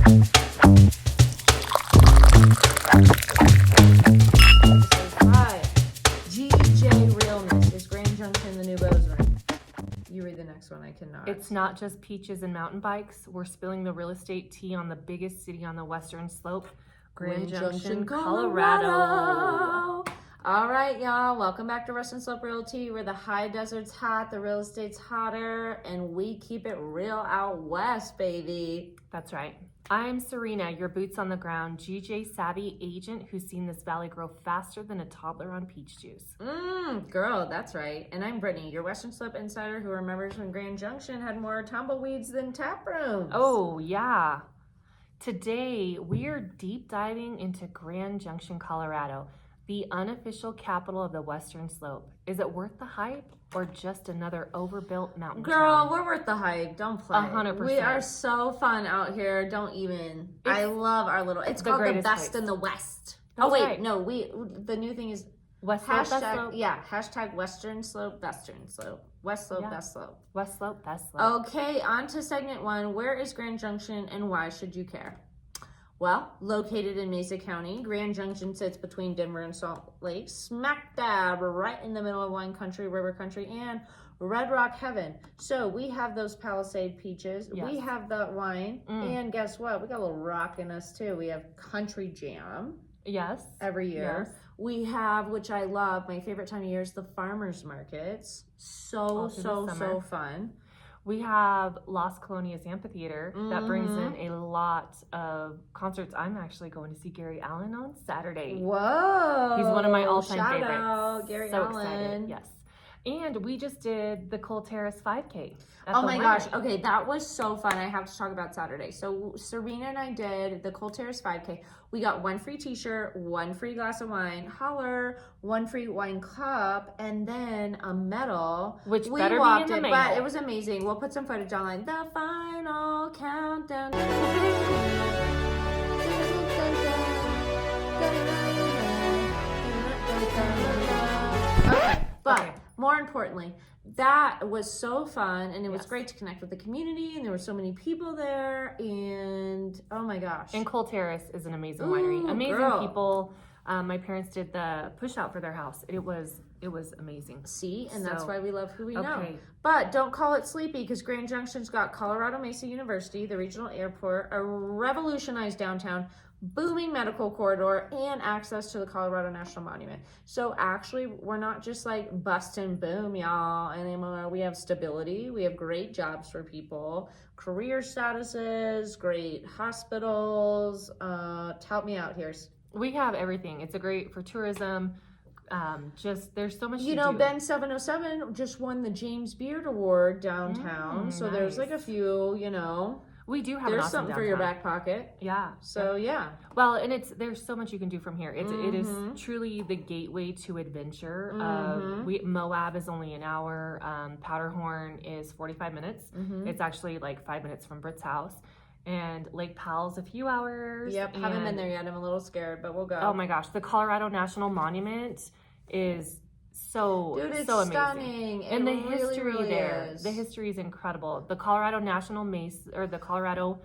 Hi, GJ Realness. Is Grand Junction the new Bozeman? You read the next one, I cannot. It's not just peaches and mountain bikes. We're spilling the real estate tea on the biggest city on the western slope, Grand Junction, Colorado. All right, y'all. Welcome back to Western Slope Realty, where the high desert's hot, the real estate's hotter, and we keep it real out west, baby. That's right. I'm Serena, your boots on the ground, GJ savvy agent who's seen this valley grow faster than a toddler on peach juice. Girl, that's right. And I'm Brittany, your Western Slope insider who remembers when Grand Junction had more tumbleweeds than tap rooms. Oh, yeah. Today, we are deep diving into Grand Junction, Colorado, the unofficial capital of the Western Slope. Is it worth the hype or just another overbuilt mountain Girl, town? we're worth the hype. Don't play. 100%. We are so fun out here. Don't even. I love our little. It's called the best place in the West. That's oh wait, right. no. The new thing is West Slope, Best hashtag. Slope. Yeah, hashtag Western Slope, Western Slope, West Slope, Best Slope. West Slope, Best Slope. Okay, on to segment 1. Where is Grand Junction and why should you care? Well, located in Mesa County, Grand Junction sits between Denver and Salt Lake, smack dab right in the middle of wine country, river country, and Red Rock heaven. So we have those Palisade peaches, we have the wine, and guess what? We got a little rock in us too. We have Country Jam. Yes. Every year. Yes. We have, which I love, my favorite time of year is the farmers markets. So fun. We have Las Colonias Amphitheater that brings in a lot of concerts. I'm actually going to see Gary Allen on Saturday. Whoa. He's one of my all-time Shout favorites. out, Gary so Allen. excited. Yes. And we just did the Cole Terrace 5K. Oh my gosh. Okay, that was so fun. I have to talk about Saturday. So Serena and I did the Cole Terrace 5K. We got 1 free t-shirt, 1 free glass of wine, holler, 1 free wine cup, and then a medal. Which we better walked be in the it, mail. but it was amazing. We'll put some footage online. The final countdown. Okay, but more importantly, that was so fun, and it was great to connect with the community, and there were so many people there, and oh my gosh. And Cole Terrace is an amazing winery. Amazing people. My parents did the push out for their house. It was amazing. See, and that's why we love who we know. Okay. But don't call it sleepy, because Grand Junction's got Colorado Mesa University, the regional airport, a revolutionized downtown, booming medical corridor, and access to the Colorado National Monument. So actually, we're not just like bust and boom, y'all, anymore. We have stability. We have great jobs for people, career statuses, great hospitals. Help me out here. We have everything. It's a great for tourism. There's so much to do. Ben 707 just won the James Beard Award downtown. So there's like a few, We do have there's an awesome something downtown. for your back pocket. Yeah. So yeah. Well, and there's so much you can do from here. It is truly the gateway to adventure. Moab is only an hour. Powderhorn is 45 minutes. It's actually like 5 minutes from Britt's house. And Lake Powell's a few hours. Yep, haven't been there yet. I'm a little scared, but we'll go. Oh my gosh, the Colorado National Monument is so amazing. Stunning. And the really, history really there, is. the history is incredible. The Colorado National Mesa, or the Colorado,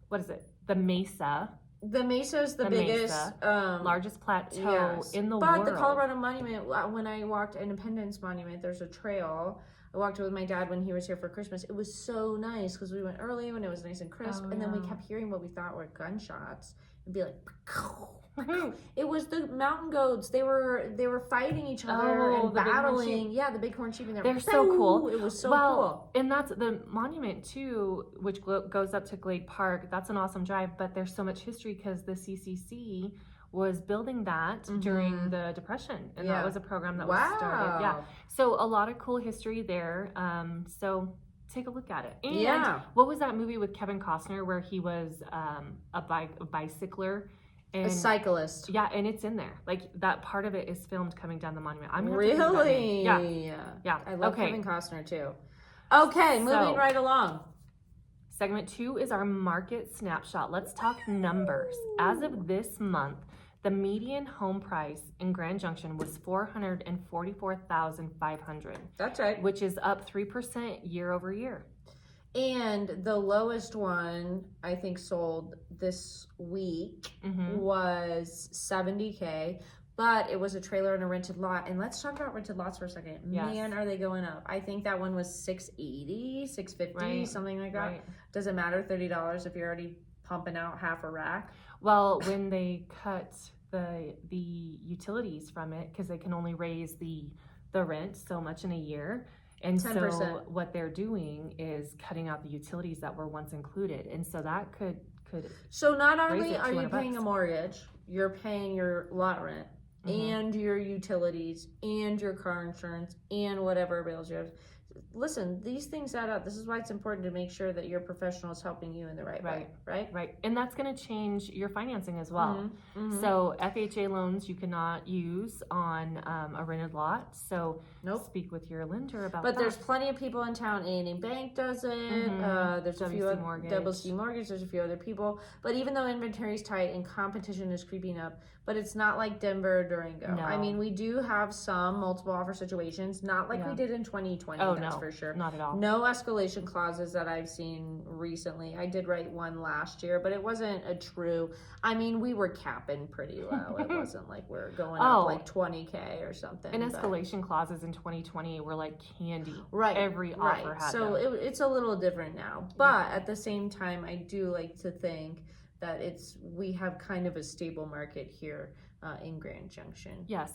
what is it? The Mesa. The Mesa is the biggest, largest plateau in the world. But the Colorado Monument, when I walked Independence Monument, there's a trail. I walked it with my dad when he was here for Christmas. It was so nice because we went early when it was nice and crisp, and then we kept hearing what we thought were gunshots and be like, it was the mountain goats. They were fighting each other and battling. Yeah, the bighorn sheep. They're so cool. It was so cool. And that's the monument too, which goes up to Glade Park. That's an awesome drive, but there's so much history because the CCC was building that during the Depression, and that was a program that was started. Yeah, so a lot of cool history there. So take a look at it. And what was that movie with Kevin Costner where he was a bicycler? And, a cyclist. Yeah, and it's in there. Like that part of it is filmed coming down the monument. I'm really? Yeah. I love Kevin Costner too. Okay, moving right along. Segment 2 is our market snapshot. Let's talk numbers. As of this month, the median home price in Grand Junction was $444,500. That's right. Which is up 3% year over year. And the lowest one I think sold this week was $70K. But it was a trailer and a rented lot. And let's talk about rented lots for a second. Yes. Man, are they going up. I think that one was $680, $650, something like that. Right. Doesn't matter, $30 if you're already pumping out half a rack. Well, when they cut the utilities from it, because they can only raise the rent so much in a year. And 10%. So what they're doing is cutting out the utilities that were once included. And so that could So not only are you paying a mortgage, you're paying your lot rent. And your utilities and your car insurance and whatever bills you have. Listen, these things add up. This is why it's important to make sure that your professional is helping you in the right way, right? Right. And that's going to change your financing as well. So FHA loans you cannot use on a rented lot. So speak with your lender about that. But there's plenty of people in town. A&E Bank does it. There's a few other WC Mortgage. There's a few other people. But even though inventory is tight and competition is creeping up, but it's not like Denver or Durango. No. I mean, we do have some multiple offer situations, not like we did in 2020. Oh, that's no, for sure. Not at all. No escalation clauses that I've seen recently. I did write one last year, but it wasn't a true. I mean, we were capping pretty low. It wasn't like we're going up like 20K or something. And escalation clauses in 2020 were like candy. Right. Every offer had so it's a little different now. But at the same time, I do like to think that we have kind of a stable market here in Grand Junction. Yes,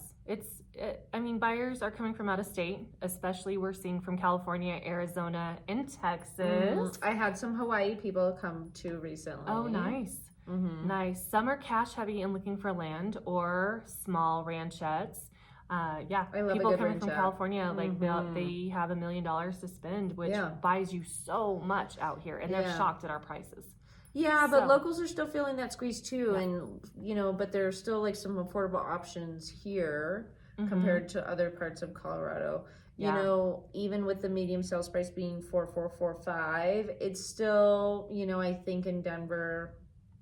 I mean, buyers are coming from out of state, especially we're seeing from California, Arizona, and Texas. I had some Hawaii people come to recently. Oh, nice. Nice. Some are cash heavy and looking for land or small ranchettes. I love people coming from California, like they have $1 million to spend, which buys you so much out here, and they're shocked at our prices. Yeah, but locals are still feeling that squeeze too, and but there's still like some affordable options here compared to other parts of Colorado. You know, even with the medium sales price being $4,445, it's still, I think in Denver,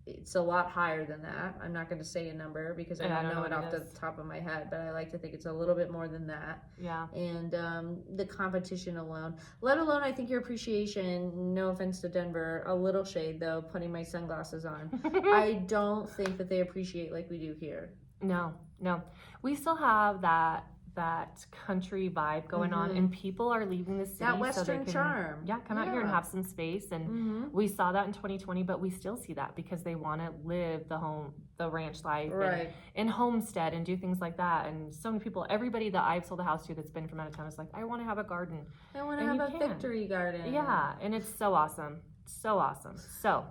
it's a lot higher than that. I'm not going to say a number because I don't know it off the top of my head, but I like to think it's a little bit more than that. Yeah. And the competition alone, let alone I think your appreciation, no offense to Denver, a little shade though, putting my sunglasses on. I don't think that they appreciate like we do here. No. We still have that country vibe going on, and people are leaving the city that western so they can charm come out here and have some space, and we saw that in 2020, but we still see that because they want to live the ranch life and homestead and do things like that. And so many people, everybody that I've sold a house to that's been from out of town is like, I want to have a garden, I want to have a victory garden. And it's so awesome. So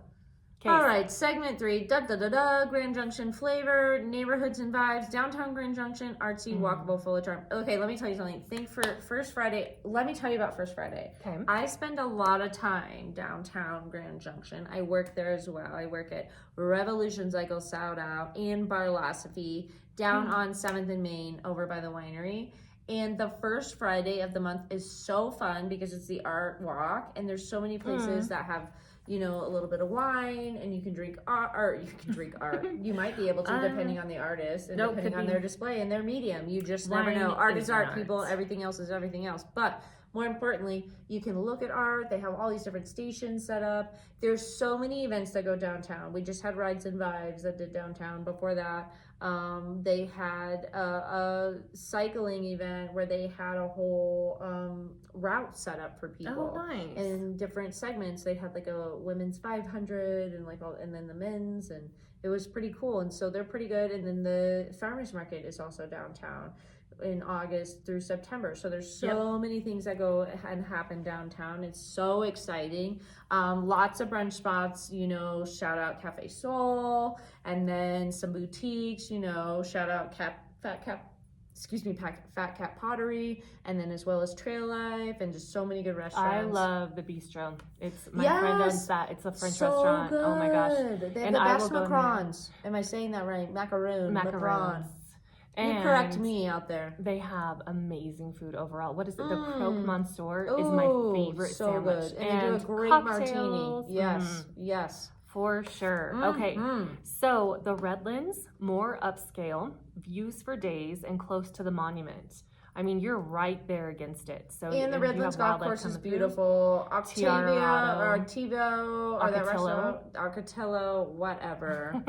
all right, segment 3, Grand Junction flavor, neighborhoods and vibes, downtown Grand Junction, artsy, walkable, full of charm. Okay, let me tell you something. Think for First Friday. Let me tell you about First Friday. Okay. I spend a lot of time downtown Grand Junction. I work there as well. I work at Revolutions, I go shout out, and Barlasophy, down on 7th and Main, over by the winery. And the first Friday of the month is so fun because it's the art walk, and there's so many places that have a little bit of wine, and you can drink art, or you can drink art. You might be able to, depending on the artist and depending on their display and their medium. You just never know. Art is art, people. Everything else is everything else. But more importantly, you can look at art. They have all these different stations set up. There's so many events that go downtown. We just had Rides and Vibes that did downtown. Before that, they had a cycling event where they had a whole route set up for people. Oh, nice. And different segments. They had like a women's 500 and and then the men's, and it was pretty cool. And so they're pretty good. And then the farmers market is also downtown in August through September. So there's so many things that go and happen downtown. It's so exciting. Lots of brunch spots, shout out Cafe Soul, and then some boutiques, shout out Fat Cat Pottery, and then as well as Trail Life, and just so many good restaurants. I love the bistro. It's my friend owns that. It's a French restaurant. Good. Oh my gosh. They have the best macarons. Am I saying that right? Macaron. And you correct me out there. They have amazing food overall. What is it? The Croque Monsieur is my favorite sandwich. Good. And they do a great cocktails. Martini. Yes. For sure. Okay. So the Redlands, more upscale, views for days, and close to the monument. I mean, you're right there against it. So and the Redlands golf course is beautiful. Octavia or Activo or that restaurant, Arcatello, whatever.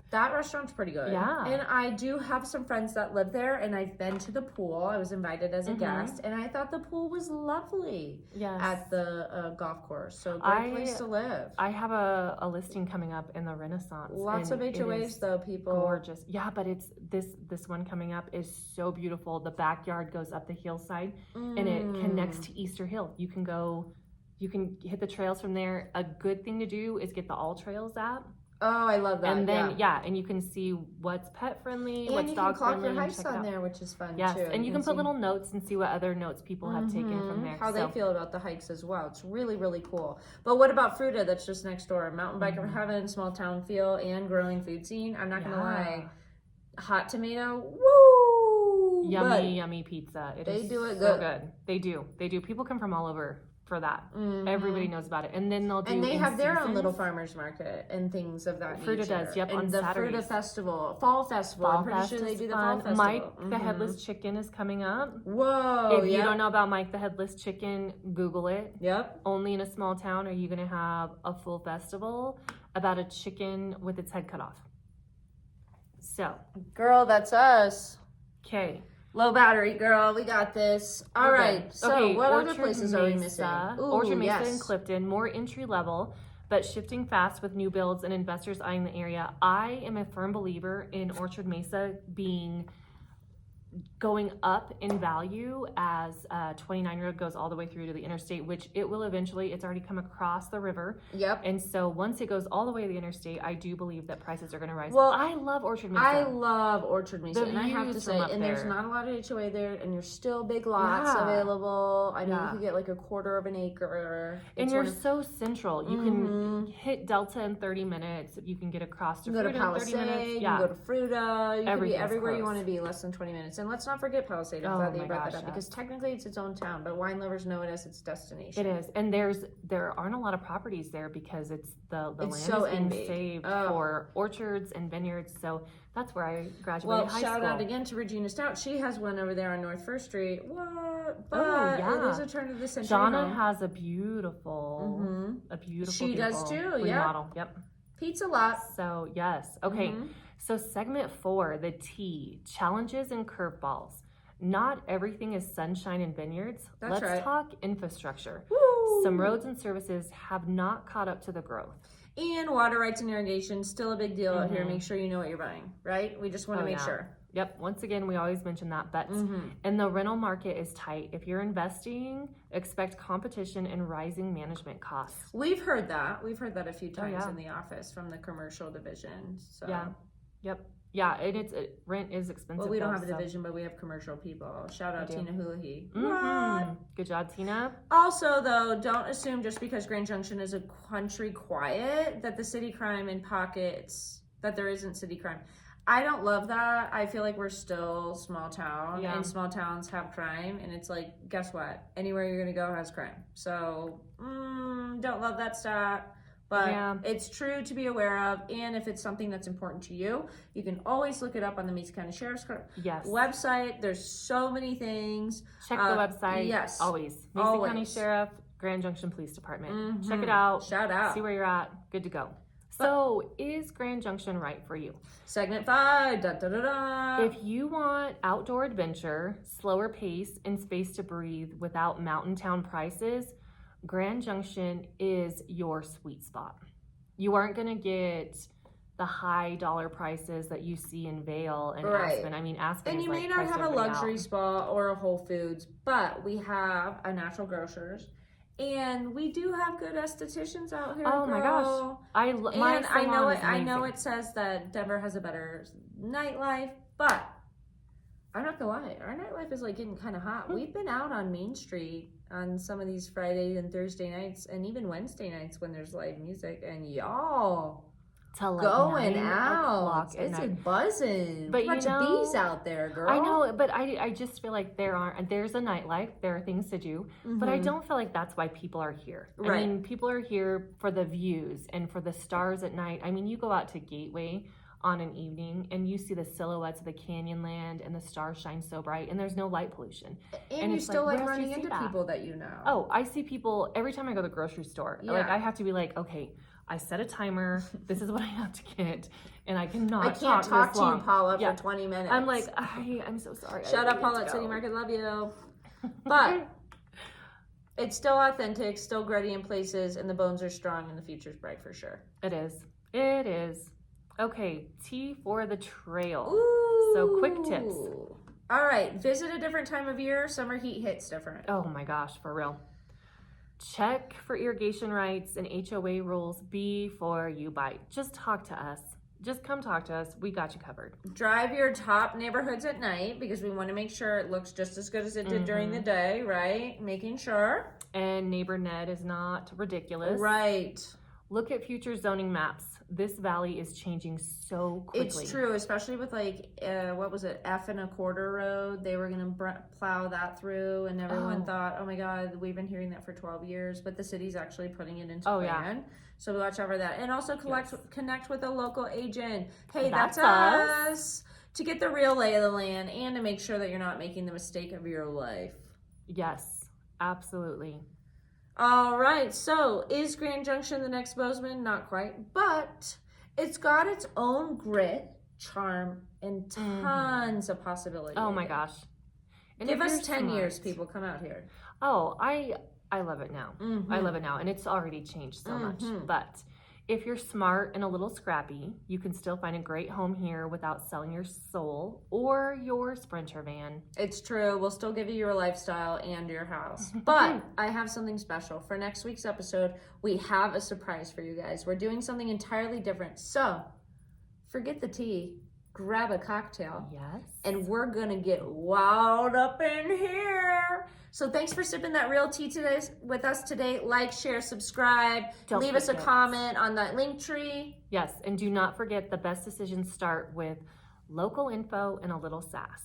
That restaurant's pretty good. Yeah. And I do have some friends that live there, and I've been to the pool. I was invited as a guest, and I thought the pool was lovely at the golf course. So great place to live. I have a listing coming up in the Renaissance. Lots of HOAs though, people. Gorgeous. Yeah, but it's this one coming up is so beautiful. The backyard goes up the hillside, and it connects to Easter Hill. You can hit the trails from there. A good thing to do is get the All Trails app. Oh, I love that. And then, and you can see what's pet friendly, what's dog friendly. And you can clock your hikes on there, which is fun too. And you can put little notes and see what other notes people have taken from there. How they feel about the hikes as well. It's really, really cool. But what about Fruta that's just next door? Mountain biker heaven, small town feel, and growing food scene. I'm not going to lie. Hot tomato, woo! Yummy pizza. They do it so good. They do. People come from all over for that. Everybody knows about it. And then they'll do and they have their own little farmers market and things of that nature. Fruta does, and on the Saturdays. Fruta festival, fall festival. I'm pretty sure they do the fall festival. Mike the Headless Chicken is coming up. Whoa. If you don't know about Mike the Headless Chicken, Google it. Yep. Only in a small town are you going to have a full festival about a chicken with its head cut off. So. Girl, that's us. Okay. Low battery, girl. We got this. All right. So what other places are we missing? Orchard Mesa and Clifton, more entry level, but shifting fast with new builds and investors eyeing the area. I am a firm believer in Orchard Mesa going up in value as 29 Road goes all the way through to the interstate, which it will eventually. It's already come across the river. Yep. And so once it goes all the way to the interstate, I do believe that prices are going to rise. Well, I love Orchard Mesa. I love Orchard Mesa. And I have to say, and there's not a lot of HOA there, and there's still big lots available. I mean, you could get like a quarter of an acre. And you're so central. You can hit Delta in 30 minutes. You can get across to Fruta in 30 minutes. You can go to Fruta. You can be everywhere close. You want to be less than 20 minutes. And let's not forget Palisade. I'm glad that you brought that up because technically it's its own town, but wine lovers know it as its destination. It is, and there aren't a lot of properties there because it's the land so is being saved for orchards and vineyards. So that's where I graduated high school. Well, shout out again to Regina Stout. She has one over there on North First Street. What? But it is a turn of the century. Jana has a beautiful, She does too. Remodel. Yep. Pizza lot. So yes. Okay. So segment 4, the T, challenges and curveballs. Not everything is sunshine and vineyards. Let's talk infrastructure. Woo. Some roads and services have not caught up to the growth. And water rights and irrigation, still a big deal out here. Make sure you know what you're buying, right? We just want to make sure. Yep. Once again, we always mention that. But and the rental market is tight. If you're investing, expect competition and rising management costs. We've heard that. We've heard that a few times in the office from the commercial division. So. Yeah. Yep. Yeah, and rent is expensive. Well, we don't have a division, but we have commercial people. Shout out Tina Hulahy. Good job, Tina. Also, though, don't assume just because Grand Junction is a country quiet that the city crime in pockets, that there isn't city crime. I don't love that. I feel like we're still small town, and small towns have crime, and it's like, guess what? Anywhere you're going to go has crime. So, don't love that stat. But it's true to be aware of, and if it's something that's important to you, you can always look it up on the Mesa County Sheriff's website. There's so many things. Check the website. Yes. Always. Mesa County Sheriff, Grand Junction Police Department. Check it out. Shout out. See where you're at. Good to go. So, is Grand Junction right for you? Segment 5. Da, da, da, da. If you want outdoor adventure, slower pace, and space to breathe without mountain town prices, Grand Junction is your sweet spot. You aren't going to get the high dollar prices that you see in Vail and Aspen. I mean, Aspen and is you may not have a luxury spa or a Whole Foods, but we have a natural grocers, and we do have good estheticians out here. Oh my gosh, I know it says that Denver has a better nightlife, but I'm not gonna lie, our nightlife is like getting kind of hot. We've been out on Main Street on some of these Friday and Thursday nights, and even Wednesday nights when there's live music, and y'all going out. It's like buzzing. But bunch of bees out there, girl. I know, but I just feel like there's a nightlife. There are things to do, but I don't feel like that's why people are here. I mean, people are here for the views and for the stars at night. I mean, you go out to Gateway on an evening, and you see the silhouettes of the Canyonland and the stars shine so bright, and there's no light pollution. And you still like running into people that you know. Oh, I see people every time I go to the grocery store. Yeah. Like, I have to be like, okay, I set a timer. This is what I have to get, and I can't talk to you, Paula, for 20 minutes. I'm like, I'm so sorry. Shut up, Paula at City Market. Love you. But it's still authentic, still gritty in places, and the bones are strong, and the future's bright for sure. It is. It is. Okay, tea for the trail. Ooh. So quick tips. All right, visit a different time of year. Summer heat hits different. Oh my gosh, for real. Check for irrigation rights and HOA rules before you buy. Just talk to us. Just come talk to us. We got you covered. Drive your top neighborhoods at night because we want to make sure it looks just as good as it did during the day, right? Making sure. And neighbor Ned is not ridiculous. Right. Look at future zoning maps. This valley is changing so quickly. It's true, especially with like, what was it, F1/4 road? They were going to plow that through, and everyone thought, oh my God, we've been hearing that for 12 years, but the city's actually putting it into plan. Yeah. So watch out for that. And also connect with a local agent. Hey, that's us. To get the real lay of the land and to make sure that you're not making the mistake of your life. Yes, absolutely. All right, so is Grand Junction the next Bozeman? Not quite, but it's got its own grit, charm, and tons of possibility. Oh my gosh. And give us 10 years, people, come out here. Oh, I love it now. I love it now, and it's already changed so much. But if you're smart and a little scrappy, you can still find a great home here without selling your soul or your Sprinter van. It's true. We'll still give you your lifestyle and your house. But I have something special. For next week's episode, we have a surprise for you guys. We're doing something entirely different. So forget the tea. Grab a cocktail. Yes. And we're going to get wild up in here. So thanks for sipping that real tea today with us today. Like, share, subscribe. Leave us a comment on that link tree. Yes, and do not forget the best decisions start with local info and a little sass.